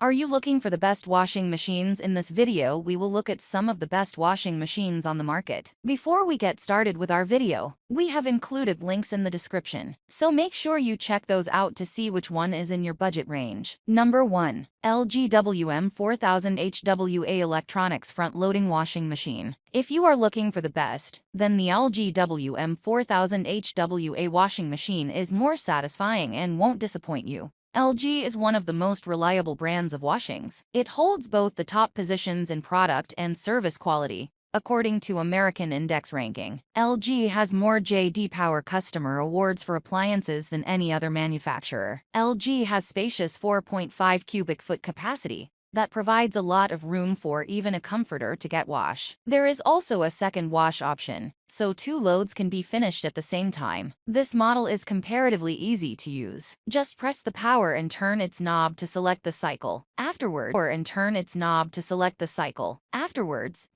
Are you looking for the best washing machines? In this video, we will look at some of the best washing machines on the market. Before we get started with our video, we have included links in the description, so make sure you check those out to see which one is in your budget range. Number 1. LG WM4000 HWA Electronics Front-Loading Washing Machine. If you are looking for the best, then the LG WM4000 HWA washing machine is more satisfying and won't disappoint you. LG is one of the most reliable brands of washings. It holds both the top positions in product and service quality, according to American Index ranking. LG has more J.D. Power customer awards for appliances than any other manufacturer. LG has spacious 4.5 cubic foot capacity that provides a lot of room for even a comforter to get wash. There is also a second wash option, so 2 loads can be finished at the same time. This model is comparatively easy to use. Just press the power and turn its knob to select the cycle. Afterwards,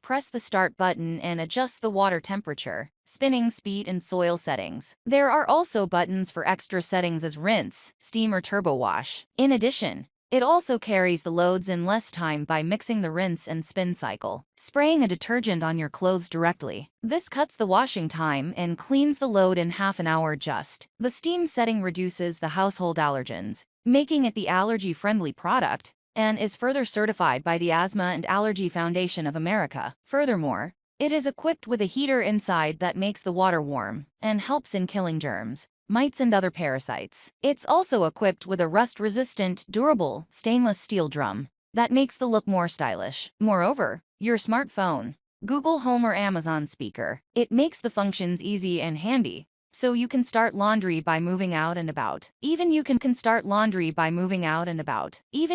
press the start button and adjust the water temperature, spinning speed and soil settings. There are also buttons for extra settings as rinse, steam or turbo wash. In addition, it also carries the loads in less time by mixing the rinse and spin cycle, spraying a detergent on your clothes directly. This cuts the washing time and cleans the load in half an hour just. The steam setting reduces the household allergens, making it the allergy-friendly product, and is further certified by the Asthma and Allergy Foundation of America. Furthermore, it is equipped with a heater inside that makes the water warm and helps in killing germs, mites and other parasites. It's also equipped with a rust-resistant, durable, stainless steel drum that makes the look more stylish. Moreover, your smartphone, Google Home or Amazon speaker, it makes the functions easy and handy, so you can start laundry by moving out and about. Even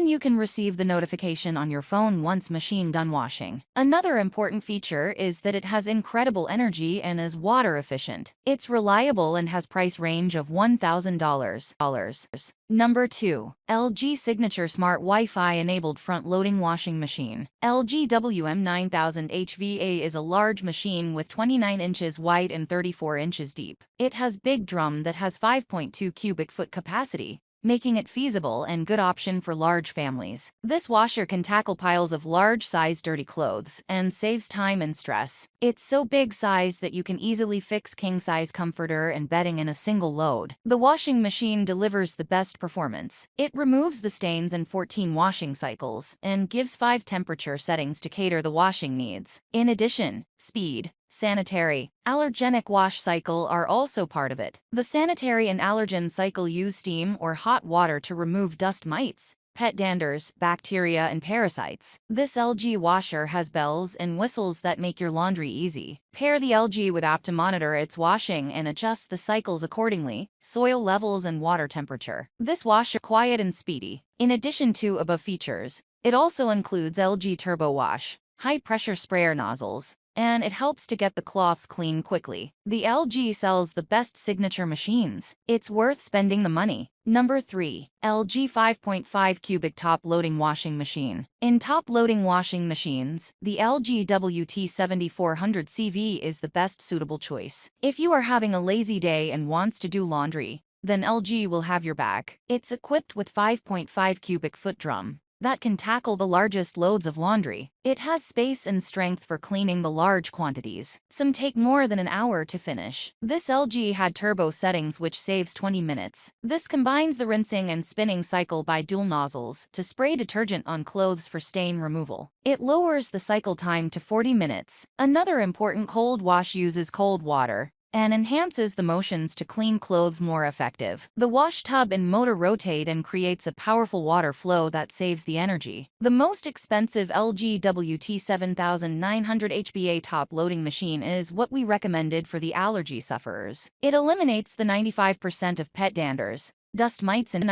you can receive the notification on your phone once machine done washing. Another important feature is that it has incredible energy and is water efficient. It's reliable and has price range of $1,000. Number 2. LG Signature Smart Wi-Fi Enabled Front-Loading Washing Machine. LG WM9000 HVA is a large machine with 29 inches wide and 34 inches deep. It has big drum that has 5.2 cubic foot capacity, making it feasible and good option for large families. This washer can tackle piles of large-sized dirty clothes and saves time and stress. It's so big size that you can easily fix king-size comforter and bedding in a single load. The washing machine delivers the best performance. It removes the stains in 14 washing cycles and gives 5 temperature settings to cater the washing needs. In addition, speed, sanitary, allergenic wash cycle are also part of it. The sanitary and allergen cycle use steam or hot water to remove dust mites, pet danders, bacteria, and parasites. This LG washer has bells and whistles that make your laundry easy. Pair the LG with app to monitor its washing and adjust the cycles accordingly, soil levels and water temperature. This washer is quiet and speedy. In addition to above features, it also includes LG Turbo Wash, high-pressure sprayer nozzles, and it helps to get the cloths clean quickly. The LG sells the best signature machines. It's worth spending the money. Number 3. LG 5.5 Cubic Top Loading Washing Machine. In top loading washing machines, the LG WT7400 CV is the best suitable choice. If you are having a lazy day and wants to do laundry, then LG will have your back. It's equipped with 5.5 cubic foot drum that can tackle the largest loads of laundry. It has space and strength for cleaning the large quantities. Some take more than an hour to finish. This LG had turbo settings which saves 20 minutes. This combines the rinsing and spinning cycle by dual nozzles to spray detergent on clothes for stain removal. It lowers the cycle time to 40 minutes. Another important cold wash uses cold water and enhances the motions to clean clothes more effective. The wash tub and motor rotate and creates a powerful water flow that saves the energy. The most expensive LG WT7900 HBA top loading machine is what we recommended for the allergy sufferers. It eliminates the 95% of pet danders, dust mites and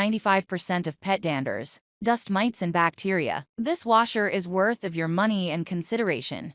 bacteria. This washer is worth of your money and consideration.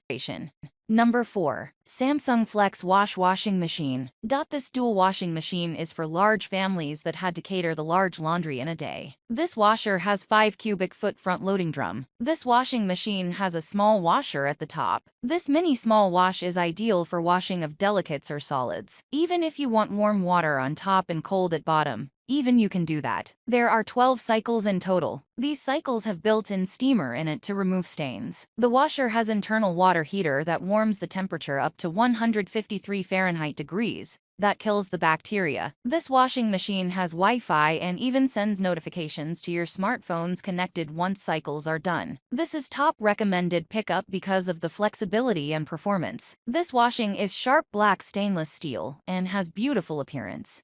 Number 4. Samsung FlexWash Washing Machine. This dual washing machine is for large families that had to cater the large laundry in a day. This washer has 5 cubic foot front loading drum. This washing machine has a small washer at the top. This mini small wash is ideal for washing of delicates or solids. Even if you want warm water on top and cold at bottom, even you can do that. There are 12 cycles in total. These cycles have built-in steamer in it to remove stains. The washer has internal water heater that warms the temperature up to 153 Fahrenheit degrees. That kills the bacteria. This washing machine has Wi-Fi and even sends notifications to your smartphones connected once cycles are done. This is top recommended pickup because of the flexibility and performance. This washing is sharp black stainless steel and has beautiful appearance.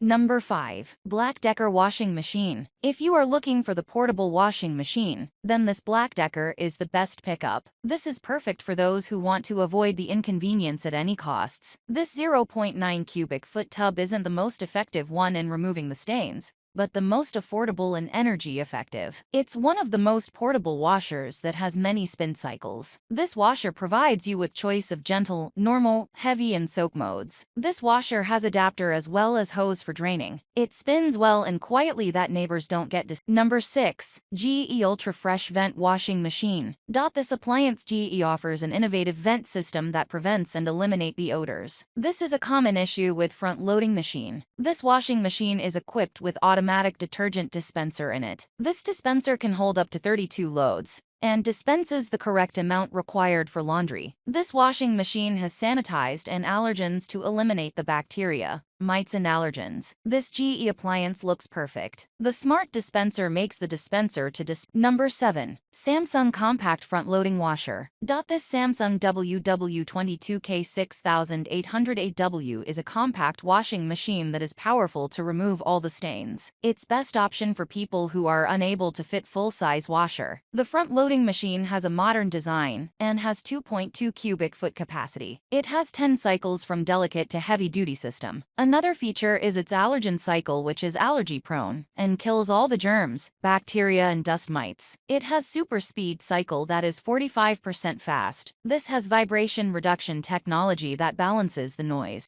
Number 5. Black Decker Washing Machine. If you are looking for the portable washing machine, then this Black Decker is the best pickup. This is perfect for those who want to avoid the inconvenience at any costs. This 0.9 cubic foot tub isn't the most effective one in removing the stains, but the most affordable and energy effective. It's one of the most portable washers that has many spin cycles. This washer provides you with choice of gentle, normal, heavy and soak modes. This washer has adapter as well as hose for draining. It spins well and quietly that neighbors don't get Number 6. GE Ultra Fresh Vent Washing Machine. This appliance GE offers an innovative vent system that prevents and eliminates the odors. This is a common issue with front-loading machine. This washing machine is equipped with automatic detergent dispenser in it. This dispenser can hold up to 32 loads and dispenses the correct amount required for laundry. This washing machine has sanitized and allergens to eliminate the bacteria, mites and allergens. This GE appliance looks perfect. The smart dispenser makes the dispenser to Number 7. Samsung Compact Front Loading Washer. This Samsung WW22K6808W is a compact washing machine that is powerful to remove all the stains. It's best option for people who are unable to fit full-size washer. The front loading machine has a modern design and has 2.2 cubic foot capacity. It has 10 cycles from delicate to heavy-duty system. Another feature is its allergen cycle, which is allergy-prone and kills all the germs, bacteria and dust mites. It has super speed cycle that is 45% fast. This has vibration reduction technology that balances the noise.